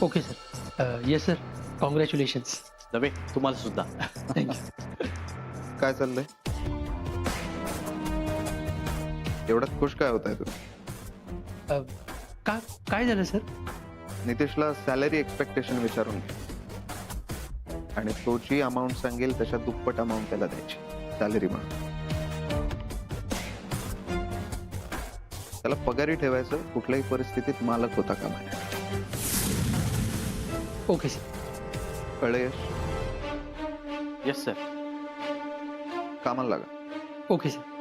Okay sir. Yes sir. Congratulations. नव्हे तुम्हाला सुद्धा. थँक्यू. काय चाललंय? एवढ्यात खुश काय होत आहे तू? काय झालं सर? नितेशला सॅलरी एक्सपेक्टेशन विचारून घे आणि तो जी अमाऊंट सांगेल त्याच्या दुप्पट अमाऊंट त्याला द्यायची सॅलरी म्हणून. त्याला पगारी ठेवायचं, कुठल्याही परिस्थितीत मालक होता कामा नये. Okay sir. कळलं यश? Yes sir. कामाला लागा. Okay sir.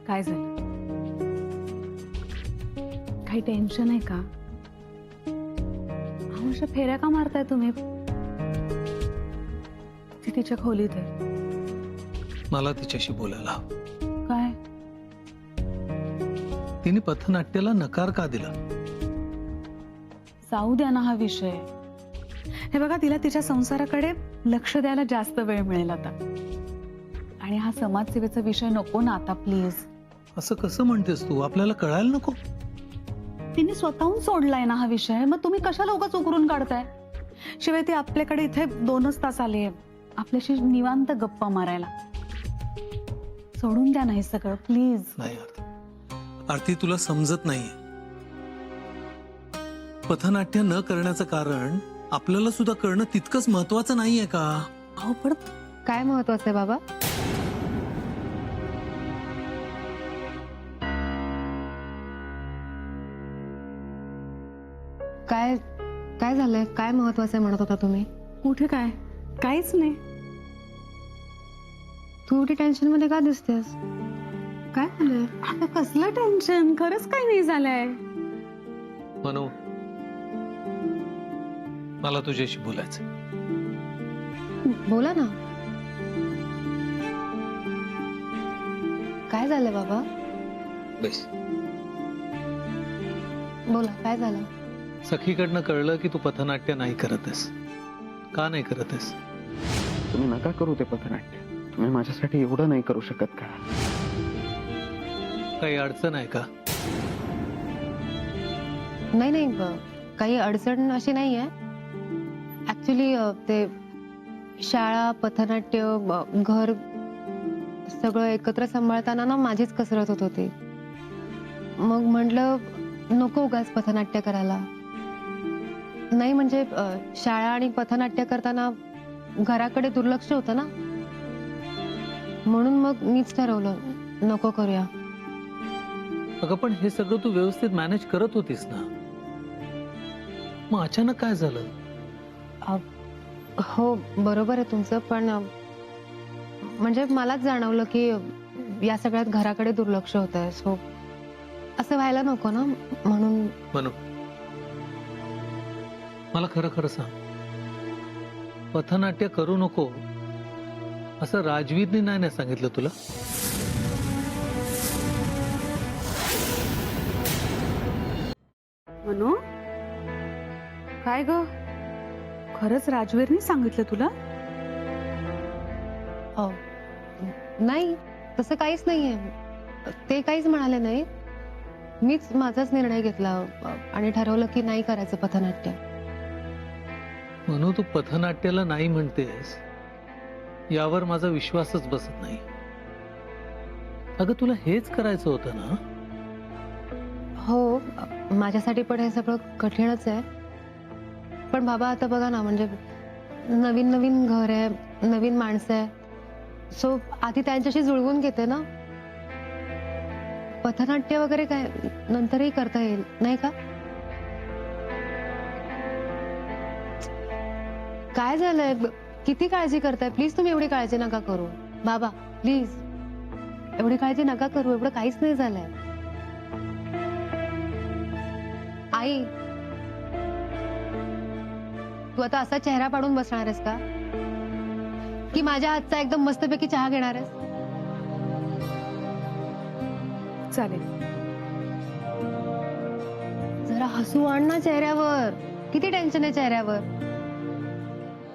काय झालं? काही टेन्शन आहे का? अशा फेऱ्या का मारताय तुम्ही? ती तिच्या खोलीत आहे. मला तिच्याशी बोलायला हवं. काय? तिने पथनाट्याला नकार का दिला? जाऊ द्या ना हा विषय. हे बघा, तिला तिच्या संसाराकडे लक्ष द्यायला जास्त वेळ मिळेल आता. आणि हा समाजसेवेचा विषय नको ना आता, प्लीज. असं कसं म्हणतेस तू? आपल्याला कळायला नको? तिने स्वतःहून सोडलाय ना हा विषय, मग तुम्ही कशाला उगाच उकरून काढताय? शिवाय ती आपल्याकडे इथे 2च तास आली आहे आपल्याशी निवांत गप्पा मारायला. सोडून द्या ना हे सगळं, प्लीज. नाही आरती, तुला समजत नाहीये. पथनाट्य न करण्याचं कारण आपल्याला सुद्धा कळणं तितकंच महत्वाचं नाहीये का? अहो पण काय महत्वाचं आहे बाबा? काय काय झालंय? काय महत्वाचं आहे म्हणत होता तुम्ही? कुठे काय? काहीच नाही. तू एवढी टेन्शन मध्ये का दिसतेस? काय झालंय? आता कसलं टेन्शन? खरंच काही नाही झालंय. मनू, मला तुझ्याशी बोलायचं. बोला ना. काय झालं बाबा? बस. बोला, काय झालं? सखीकडनं कळलं की तू पथनाट्य नाही करतेस. का नाही करतेस? तुम्ही नका करू ते पथनाट्य. तुम्ही माझ्यासाठी एवढं नाही करू शकत का? काही अडचण आहे का? नाही नाही, काही अडचण अशी नाहीये. ऍक्च्युली ते शाळा, पथनाट्य, घर सगळं एकत्र सांभाळताना ना माझीच कसरत होत होती. मग म्हटलं नको उगाच पथनाट्य करायला. नाही म्हणजे शाळा आणि पथनाट्य करताना घराकडे दुर्लक्ष होतं ना, म्हणून मग मीच ठरवलं नको करूया. अगं पण हे सगळं तू व्यवस्थित मॅनेज करत होतीस ना, मग अचानक काय झालं? हो बरोबर आहे तुमचं, पण म्हणजे मलाच जाणवलं की या सगळ्यात घराकडे दुर्लक्ष होत आहे. सो असं व्हायला नको ना, म्हणून. म्हणून मला खरं खरं सांग, पथनाट्य करू नको असं राजवीरने नाही ना सांगितलं तुला? मनू, काय ग? खरंच राजवीरने सांगितलं तुला? नाही, तसं काहीच नाहीये. ते काहीच म्हणाले नाही. मीच माझाच निर्णय घेतला आणि ठरवलं की नाही करायचं पथनाट्य. म्हणून तू पथनाट्याला नाही म्हणतेस यावर माझा विश्वासच बसत नाही. अगं तुला हेच करायचं होतं ना? हो, माझ्यासाठी पण हे सगळं कठीणच आहे. पण बाबा आता बघा ना, म्हणजे नवीन नवीन घर आहे, नवीन माणसं आहे. सो आधी त्यांच्याशी जुळवून घेते ना. पथनाट्य वगैरे काय नंतरही करता येईल नाही का? काय झालंय? किती काळजी करताय? प्लीज तुम्ही एवढी काळजी नका करू बाबा, प्लीज. एवढी काळजी नका करू. एवढं काहीच नाही झालंय. आई, तू आता असा चेहरा पाडून बसणार आहेस का? की माझ्या हातचा एकदम मस्तपैकी चहा घेणार आहेस? चालेल. जरा हसू आण ना चेहऱ्यावर. किती टेन्शन आहे चेहऱ्यावर.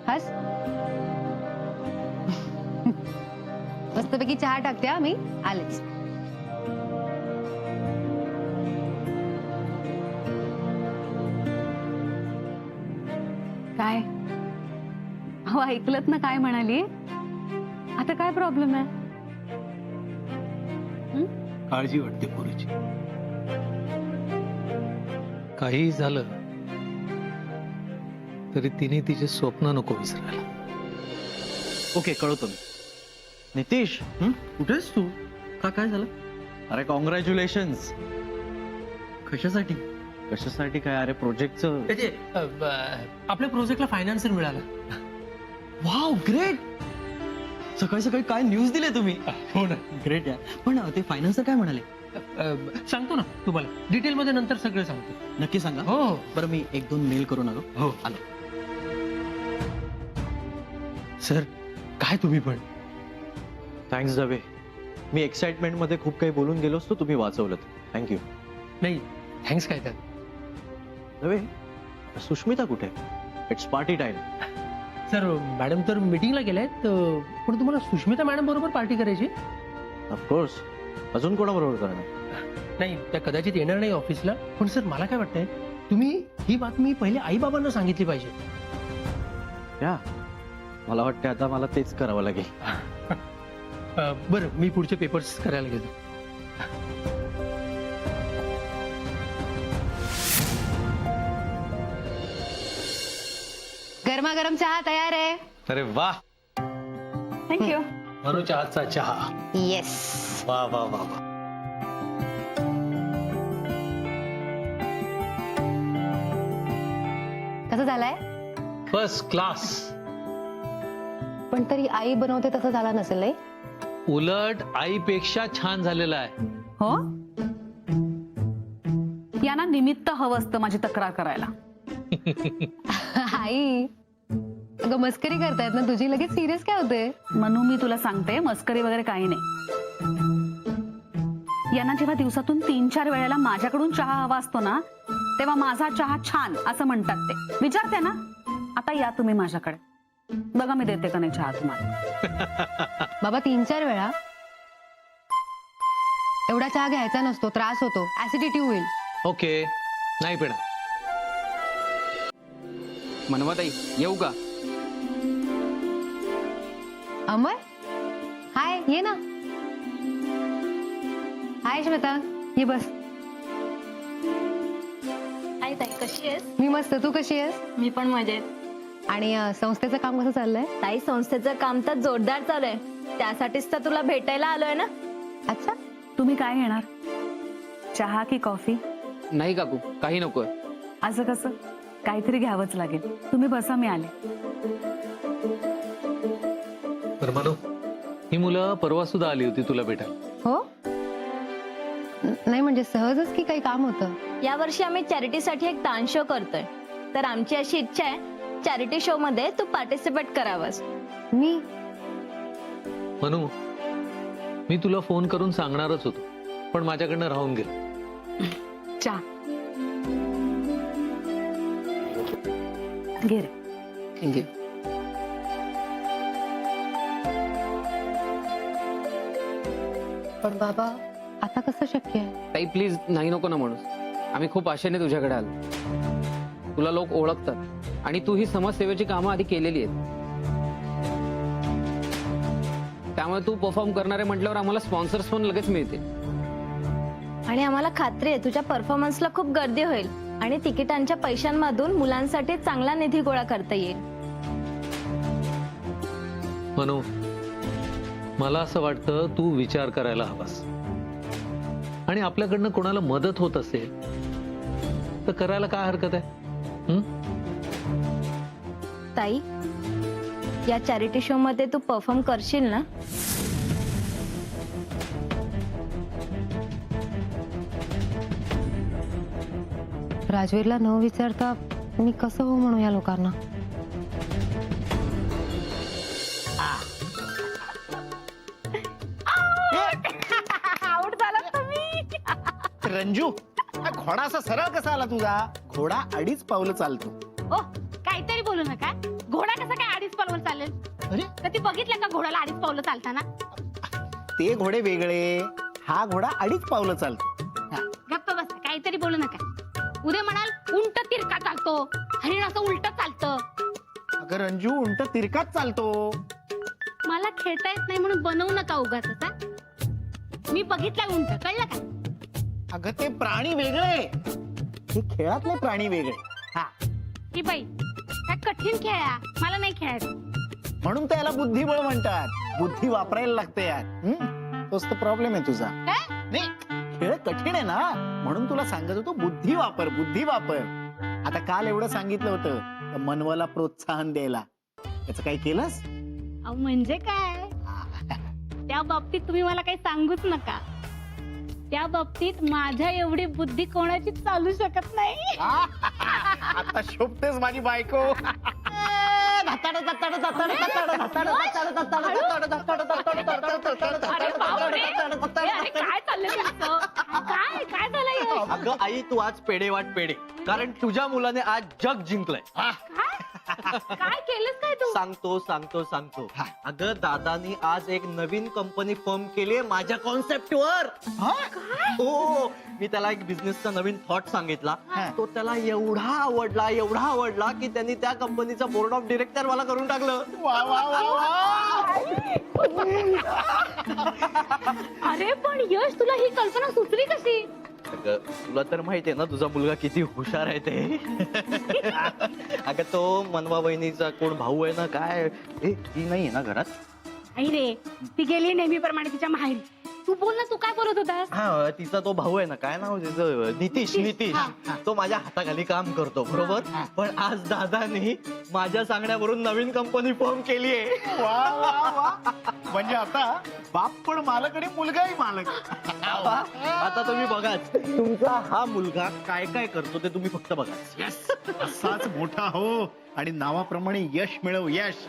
हस. मस्तपैकी चहा टाकते हा मी. आलेच. काय हो ऐकलत ना काय म्हणाली. आता काय प्रॉब्लेम आहे. काळजी वाटते पोरीची. काहीही झालं तरी तिने तिचे स्वप्न नको विसरायला. ओके, कळवतो मी. नितीश, कुठेस तू? काय झालं? अरे कॉंग्रॅच्युलेशन्स. कशासाठी? कशासाठी काय? अरे प्रोजेक्टचं. आपल्या प्रोजेक्टला फायनान्सर मिळाला. Wow, great. सकाळी सकाळी काय न्यूज दिले तुम्ही. हो ना. ग्रेट आहे. पण ते फायनान्सर काय म्हणाले? सांगतो ना तुम्हाला डिटेल मध्ये नंतर सगळं सांगतो. नक्की सांगा. हो हो बरं, मी 1-2 मेल करून आलो. हो. आलो. सर काय तुम्ही पण. थँक्स दवे. मी एक्साइटमेंट मध्ये खूप काही बोलून गेलो असतो, तुम्ही वाचवलं. थँक्यू. नाही थँक्स काय त्यात. दवे, सुष्मिता कुठे? It's party time. Sir madam तर मीटिंगला गेल्यात, पण तुम्हाला सुष्मिता मॅडम बरोबर पार्टी करायची. ऑफकोर्स. अजून कोणाबरोबर करणार? नाही त्या कदाचित येणार नाही ऑफिसला. पण सर मला काय वाटतंय तुम्ही ही बातमी पहिले आई बाबांना सांगितली पाहिजे. या, मला वाटतं आता मला तेच करावं लागेल. बरं मी पुढचे पेपर्स करायला घेतो. गरमागरम चहा तयार आहे. अरे वा. थँक्यू. मनूच्या हातचा चहा. येस. वा वा वा वा. कसं झालाय? First class. पण तरी आई बनवते तसं झाला नसेल नाही. उलट आईपेक्षा छान झालेला आहे. हो यांना निमित्त हवं असतं माझी तक्रार करायला. आई अगं मस्करी करतायत ना तुझी. लगेच सिरियस काय होते? म्हणून मी तुला सांगते मस्करी वगैरे काही नाही. यांना जेव्हा दिवसातून 3-4 वेळेला माझ्याकडून चहा हवा असतो ना तेव्हा माझा चहा छान असं म्हणतात ते. विचारते ना. आता या तुम्ही माझ्याकडे बघा मी देते का नाही चहा तुम्हाला. बाबा 3-4 वेळा एवढा चहा घ्यायचा नसतो. त्रास होतो. ऍसिडिटी होईल. ओके नाही पिणार. मनवताई येऊ का? अमर हाय ये ना. हाय श्वेता ये बस. आई ताई कशी आहेस? मी मस्त. तू कशी आहेस? मी पण मजेत. आणि संस्थेचं काम कसं चाललंय? ताई संस्थेचं काम तर जोरदार चालू आहे. त्यासाठीच तर तुला भेटायला आलोय ना. अच्छा. तुम्ही काय घेणार चहा की कॉफी? नाही काकू, काही नकोय. असं कसं काहीतरी घ्यावंच लागेल. तुम्ही बसा मी आले. बरं मनू, ही मुलं परवा सुद्धा आली होती तुला भेटायला. हो. नाही म्हणजे सहजच की काही काम होतं? यावर्षी आम्ही चॅरिटीसाठी एक डान्स शो करतोय. तर आमची अशी इच्छा आहे चॅरिटी शो मध्ये तू पार्टिसिपेट करावंस. मी मनू, मी तुला फोन करून सांगणारच होतो पण माझ्याकडनं राहून गेलं. चहा घे रे. थँक्यू. पण बाबा आता कसं शक्य आहे? ताई प्लीज नाही नको ना म्हणूस. आम्ही खूप आशेने तुझ्याकडे आलो. तुला लोक ओळखतात आणि तू ही समाजसेवेची कामं आधी केलेली आहेत. त्यामुळे तू परफॉर्म करणार आहे म्हटल्यावर आम्हाला स्पॉन्सर्स पण लगेच मिळतील. आणि आम्हाला खात्री आहे तुझ्या परफॉर्मन्सला खूप गर्दी होईल आणि तिकिटांच्या पैशांमधून मुलांसाठी चांगला निधी गोळा करता येईल. मनू, मला असं वाटतं तू विचार करायला हवास. आणि आपल्याकडनं कोणाला मदत होत असेल तर करायला काय हरकत आहे? ताई या चॅरिटी शो मध्ये तू परफॉर्म करशील ना? राजवीरला न विचारता मी कसं हो म्हणू या लोकांना? आउट झाला तुम्ही. रंजू, हा घोडा असा सरळ कसा आला तुझा? घोडा 2.5 पावलं चालतो. ओ काहीतरी बोलू नका. घोडा कसा काय 2.5 पावलं चालेल? अरे कधी बघितलं का घोड्याला 2.5 पावलं चालताना? ते घोडे वेगळे, हा घोडा 2.5 पावलं चालतो. गप्प बसा, काहीतरी बोलू नका. उद्या म्हणाल उंट तिरका चालतो, हरिण असं उलट चालतं. अगं रंजू, उंट तिरकाच चालतो. मला खेळता येत नाही म्हणून बनवू नका उगाच. मी बघितलाय उंट, कळलं का? अगं ते प्राणी वेगळे, हे खेळातले प्राणी वेगळे. हा, ही बाई काय कठीण खेळ आहे, मला नाही खेळायचं. म्हणून त्याला बुद्धिबळ म्हणतात. बुद्धी वापरायला लागते यार. तोच तर प्रॉब्लेम आहे तुझा. काय? नाही, खेळ कठीण आहे ना, म्हणून तुला सांगत होतो बुद्धी वापर, बुद्धी वापर. आता काल एवढं सांगितलं होतं तर मनवाला प्रोत्साहन द्यायला, त्याचं काही केलंस? अहो म्हणजे काय, त्या बाबतीत तुम्ही मला काही सांगूच नका. त्या बाबतीत माझ्या एवढी बुद्धी कोणाची चालू शकत नाही. आता शोभतेस माझी बायको. अरे बापरे. अरे काय चाललंय तुमचं? काय काय झालंय? अगं आई, तू आज पेढे वाट पेढे, कारण तुझ्या मुलाने आज जग जिंकलंय. काय केलंस काय तू? सांगतो सांगतो सांगतो. अगं दादानी आज एक नवीन कंपनी फॉर्म केली आहे माझ्या कॉन्सेप्टवर. हो, मी त्याला एक बिझनेसचा नवीन थॉट सांगितला. तो त्याला एवढा आवडला की त्यांनी त्या कंपनीचा बोर्ड ऑफ डिरेक्टर मला करून टाकलं. वा वा वा वा. अरे पण यश, तुला ही कल्पना सुचली कशी? अगं तुला तर माहितीये ना तुझा मुलगा किती हुशार आहे ते. अगं तो मनवा बहिणीचा कोण भाऊ आहे ना, काय ती नाहीये ना घरात? आई रे, ती गेली नेहमीप्रमाणे तिच्या माहेरी. तू बोल ना, तू काय बोलत होतास? हा, तिचा तो भाऊ आहे ना, काय नाव त्याचं, नितीश. तो माझ्या हाताखाली काम करतो, बरोबर. पण आज दादानी माझ्या सांगण्यावरून नवीन कंपनी फॉर्म केली आहे. वा वा वा. म्हणजे आता बाप पण मालक आणि मुलगाही मालक. आता तुम्ही बघाच, तुमचा हा मुलगा काय काय करतो ते तुम्ही फक्त बघा. असाच मोठा हो आणि नावाप्रमाणे यश मिळव, यश.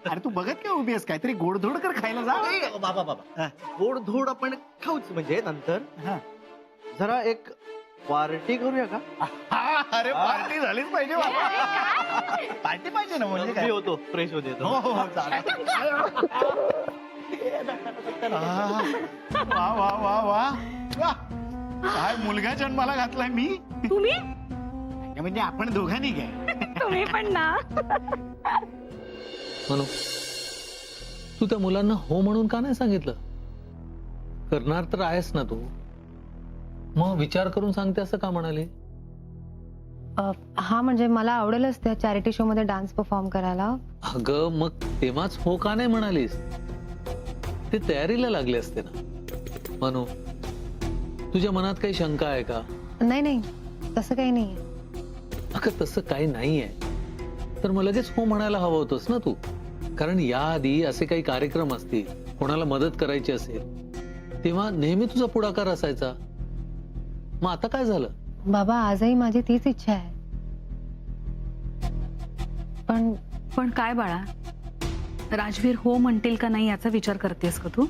अरे तू बघत काय उभी आहेस? काहीतरी गोडधोड कर, खायला जा. बाबा गोडधोड आपण खाऊच, म्हणजे नंतर जरा एक पार्टी करूया का? अरे पार्टी झालीच पाहिजे बाबा. पार्टी पाहिजे ना, म्हणजे मी काय? होतो फ्रेश होते. हो हो हो, चालेल. वा वा वा वा वा. काय मुलगा जन्माला घातलाय मी. तुम्ही म्हणजे आपण दोघांनी काय? तुम्ही पण ना. म्हणू, तू त्या मुलांना हो म्हणून का नाही सांगितलं? करणार तर आहेस ना तू, मग विचार करून सांगते असं का म्हणाले? हा म्हणजे मला आवडेलच त्या चॅरिटी शो मध्ये डान्स परफॉर्म करायला. अगं मग तेव्हाच हो का नाही म्हणालीस? ते तयारीला लागले असते ना. म्हणू, तुझ्या मनात काही शंका आहे का? नाही नाही, तसं काही नाही. अगं तसं काही नाहीये तर मग लगेच हो म्हणायला हवं होतंस ना तू. कारण याआधी असे काही कार्यक्रम असतील, कोणाला मदत करायची असेल तेव्हा नेहमी तुझा पुढाकार असायचा. मग आता काय झालं? बाबा, आजही माझी तीच इच्छा आहे. पण काय बाळा, राजवीर हो म्हणतील का नाही याचा विचार करतेस का तू?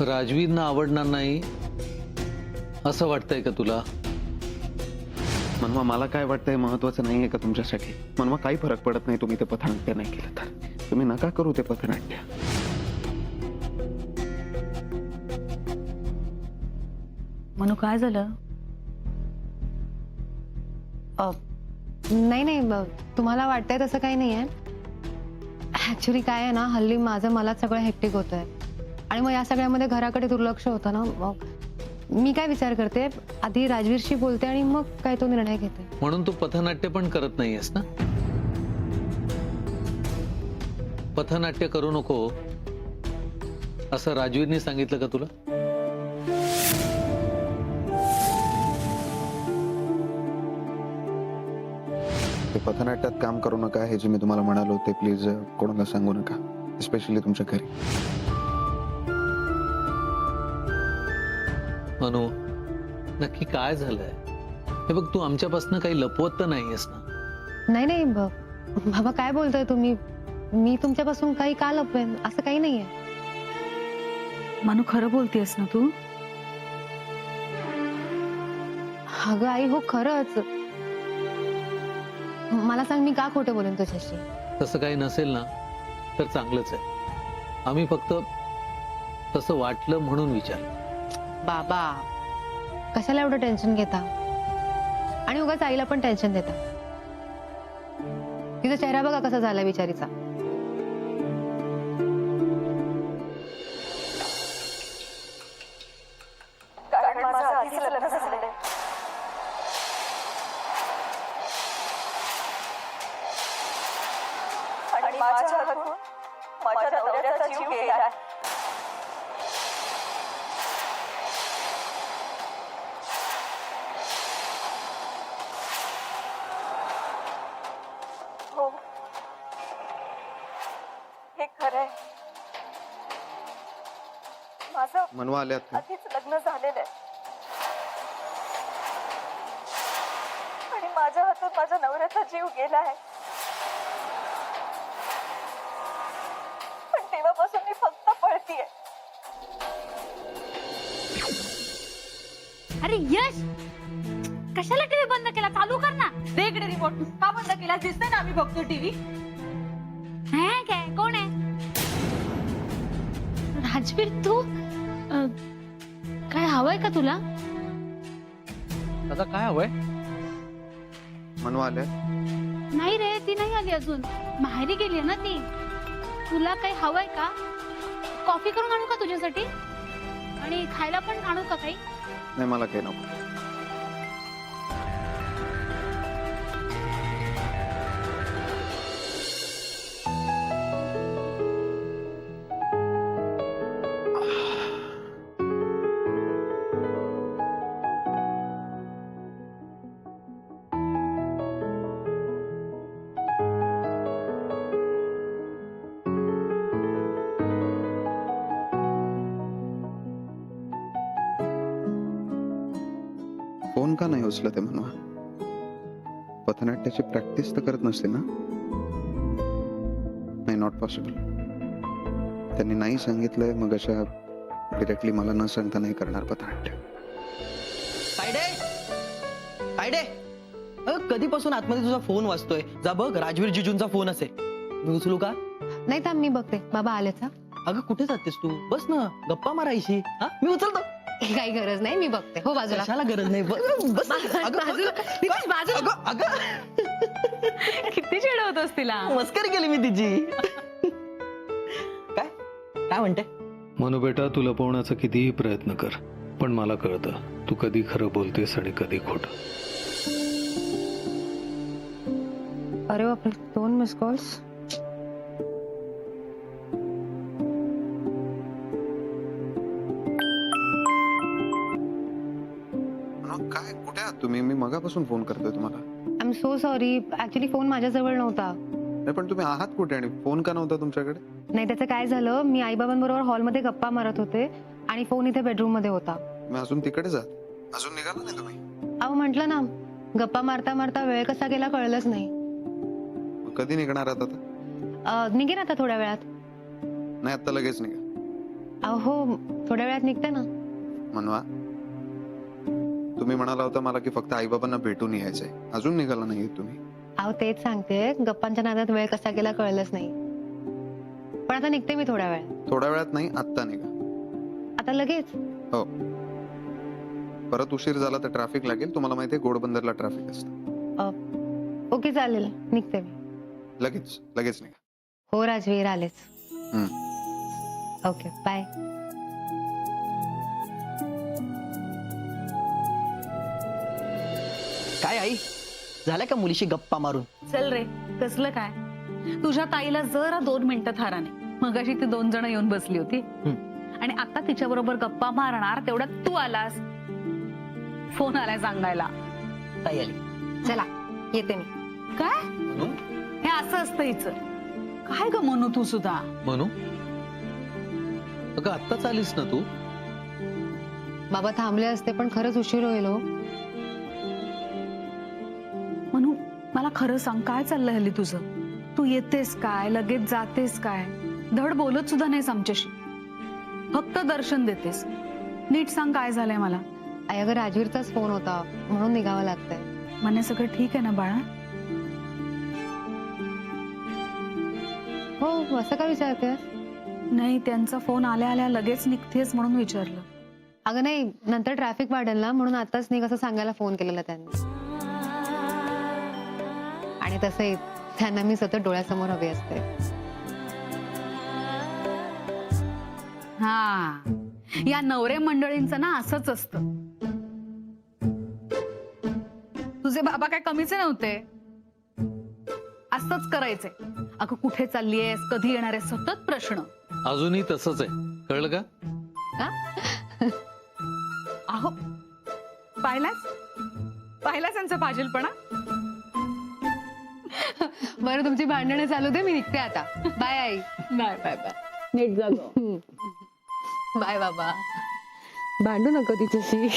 राजवीरना आवडणार नाही असं वाटतंय का तुला? मनवा, मला काय वाटतंय महत्वाचं नाहीये का तुमच्यासाठी? मनवा, काही फरक पडत नाही तुम्ही ते पथनाट्य नाही केलं तर. तुम्ही नका करू ते पथनाट्य. म्हणू काय झालं? नाही नाही, तुम्हाला वाटतंय तसं काही नाहीये. ऍक्च्युली काय आहे ना, हल्ली मला सगळं हेक्टिक होतंय आणि मग या सगळ्यामध्ये घराकडे दुर्लक्ष होतं ना. मग मी काय विचार करते, आधी राजवीरशी बोलते आणि मग काय तो निर्णय घेते. म्हणून तू पथनाट्य पण करत नाहीयेस ना? पथनाट्य करू नको असं राजवीरने सांगितलं का तुला? ते पथनाट्यात काम करू नका हे जे मी तुम्हाला म्हणालो ते प्लीज कोणाला सांगू नका, स्पेशली तुमच्या घरी. मनू, नक्की काय झालंय? हे बघ, तू आमच्यापासून काही लपवत तर नाहीयेस ना? नाही नाही बाबा, काय बोलतोय तुम्ही? मी तुमच्यापासून काही का लपवेन? असं काही नाहीये. मनू, खरं बोलतेस ना तू? अगं आई हो खरंच. मला सांग मी का खोटं बोलेन तुझ्याशी? तसं काही नसेल ना तर चांगलंच आहे. आम्ही फक्त तसं वाटलं म्हणून विचार. बाबा कशाला एवढं टेन्शन घेता आणि उगाच आईला पण टेन्शन देता. तिचा चेहरा बघा कसा झाला बिचारीचा. हे खरंय. माझं मनवा आल्यात का? आधीच लग्न झालेलं आहे आणि माझ्या हातून माझ्या नवऱ्याचा जीव गेला आहे. पण तेव्हापासून मी फक्त पळतीये. अरे यश, कशाला टीव्ही बंद केला? चालू कर ना. दे इकडे रिमोट. का बंद केला? दिसतंय ना आम्ही बघतो टीव्ही. काय कोण आहे? राजवीर तू काय हवंय का तुला? दादा काय हवंय? मनवा आल्यात? नाही रे, ती नाही आली अजून. माहेरी गेली ना ती. तुला काही हवंय का? कॉफी करून आणू का तुझ्यासाठी? आणि खायला पण आणू का काही? नाही मला काही नको. फोन का नाही उचलत आहे मनवा? पथनाट्याची प्रॅक्टिस तर करत नसते ना? नाही, नॉट पॉसिबल. त्यांनी नाही सांगितलंय मग अशा डिरेक्टली मला न सांगता नाही करणार पथनाट्य. तायडे, कधीपासून आतमध्ये तुझा फोन वाजतोय? जा बघ, राजवीर जिजूंचा फोन असेल. मी उचलू का? नाही थांब मी बघते. बाबा आलेच हा? अगं कुठे जातेस तू? बस ना, गप्पा मारायची. हा, मी उचलतो. काही गरज नाही, मी बघते. हो बाजूला. कशाला गरज नाही? बस. अगं, अगं, किती चिडवतोस तिला? मस्करी केली मी तिची. काय काय म्हणते? मनू बेटा, तू लपवण्याचा कितीही प्रयत्न कर पण मला कळतं तू कधी खरं बोलतेस आणि कधी खोटं. अरे बापरे, 2 मिस कॉल्स. काय कुठे आहात तुम्ही? मी मगापासून फोन करतोय तुम्हाला. I am so sorry. Actually phone माझ्याजवळ नव्हता. नाही पण तुम्ही आहात कुठे आणि फोन का नव्हता तुमच्याकडे? नाही त्याचं काय झालं, मी आईबाबांबरोबर हॉलमध्ये गप्पा मारत होते आणि फोन इथे बेडरूम मध्ये होता. मी अजून तिकडे जात. अजून निघाला नाही तुम्ही? अहो म्हंटल ना, गप्पा मारता मारता वेळ कसा गेला कळलंच नाही. मग कधी निघणार आहात आता? निघेन आता थोड्या वेळात. नाही आता लगेच निघा. अहो थोड्या वेळात निघते ना. मनवा, तुम्ही म्हणाला होता मला की फक्त आईबाबांना भेटून यायचंय. अजून निघाला नाहीये तुम्ही. अहो तेच सांगते, गप्पांच्या नादात वेळ कसा गेला कळलंच नाही. पण आता निघते मी थोड्या वेळात. थोड्या वेळात नाही, आत्ता निघा. आता लगेच? हो. परत उशीर झाला तर ट्रॅफिक लागेल. तुम्हाला माहितीये घोडबंदरला ट्रॅफिक असतं. ओके चालेल, निघते मी. लगेच लगेच निघा. हो राजवीर आलेच. Okay bye. काय आई, झाल्या का मुलीशी गप्पा मारून? चल रे, कसलं काय? तुझ्या ताईला जरा 2 मिनिटं थाराने. मगाशी ती 2 जण येऊन बसली होती आणि आता तिच्या बरोबर गप्पा मारणार तेवढ्यात तू आलास. फोन आलाय सांगायला. ताई आली. चला येते मी. काय हे असं असतं हिचं? काय ग म्हणू तू सुद्धा? मनू, अगं आत्ताच आलीस ना तू? बाबा थांबले असते पण खरंच उशीर होईल हो. म्हणू मला खरं सांग, काय चाललंय हल्ली तुझं? तू येतेस काय, लगेच जातेस काय? धड बोलत सुद्धा नाहीस आमच्याशी, फक्त दर्शन देतेस. नीट सांग काय झालंय मला. आई अगं राजवीरचाच फोन होता म्हणून निघावं लागतंय. म्हणे सगळं ठीक आहे ना बाळा? हो, असं का विचारतेस? नाही, त्यांचा फोन आल्या आल्या लगेच निघतेस म्हणून विचारलं. अगं नाही, नंतर ट्रॅफिक वाढेल ना म्हणून आताच निघ असं सांगायला फोन केलेला त्यांनी. आणि तसंही त्यांना मी सतत डोळ्यासमोर हवी असते. हा, या नवरे मंडळींचं ना असंच असतं. तुझे बाबा काय कमीचे नव्हते, असंच करायचे. अगं कुठे चाललीयस, कधी येणार आहे, सतत प्रश्न. अजूनही तसंच आहे, कळलं का? अहो, पाहिलास त्यांचा फाजीलपणा. बरं, तुमची भांडणं चालू दे, मी निघते आता. बाय आई. बाय बाय बाय, नीट जागो. बाय बाबा. भांडू नको तिच्याशी.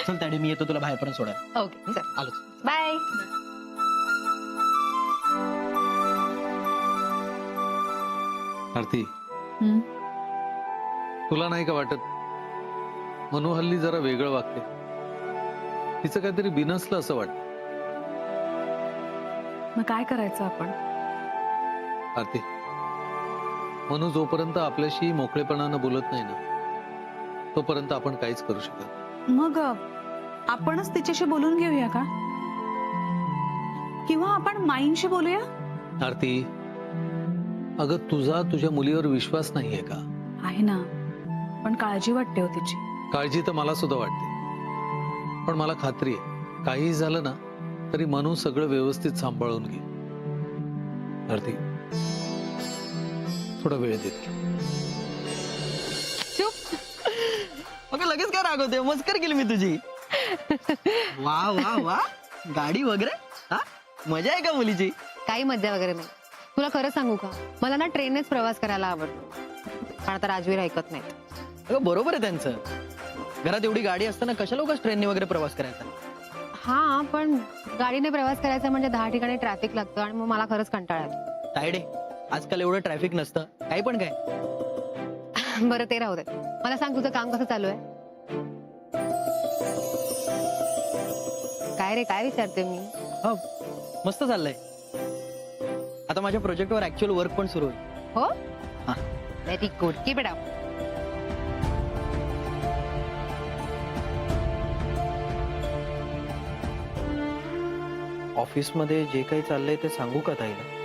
चल ताडी, मी येतो तुला बाहेरपर्यंत सोडायला. ओके, चल. आलोच. बाय. आरती, हम्म. तुला नाही का वाटत मनू हल्ली जरा वेगळं वागते? तिचं काहीतरी बिनसलं असं वाटतं. मग काय करायचं आपण? आरती, मनू जोपर्यंत आपल्याशी मोकळेपणानं बोलत नाही ना तोपर्यंत आपण काहीच करू शकत नाही. मग आपणच तिच्याशी बोलून घेऊया का? किंवा आपण माईंशी बोलूया? आरती, अगं तुझा तुझ्या मुलीवर विश्वास नाहीये का? आहे ना, पण काळजी वाटते हो तिची. काळजी तर मला सुद्धा वाटते, पण मला खात्री आहे काही झालं ना तरी मनू सगळं व्यवस्थित सांभाळून घे. आरती, थोडा वेळ देते. मग लगेच काय रागवते? मस्कर केली मी तुझी. वा वा वा, गाडी वगैरे, हा मजा आहे का मुलीची? काही मज्जा वगैरे नाही. तुला खरं सांगू का, मला ना ट्रेननेच प्रवास करायला आवडतो, पण आता राजवीर ऐकत नाही. अगं बरोबर आहे त्यांचं. घरात एवढी गाडी असताना कशाला उगाच ट्रेनने वगैरे प्रवास करायचा? हा, पण गाडीने प्रवास करायचा म्हणजे 10 ठिकाणी ट्रॅफिक लागतं आणि मग मला खरंच कंटाळा येतो. तायडे, आजकाल एवढं ट्रॅफिक नसतं, काही पण काय. बरं, ते राहू दे. मला सांग, तुझं काम कसं चालू आहे? काय रे, काय विचारते मी? हा, मस्त चाललंय. आता माझ्या प्रोजेक्टवर ऍक्च्युअल वर्क पण सुरू होईल. हो, हा. Very good, keep it up. ऑफिसमध्ये जे काही चाललंय ते सांगू का ताईला?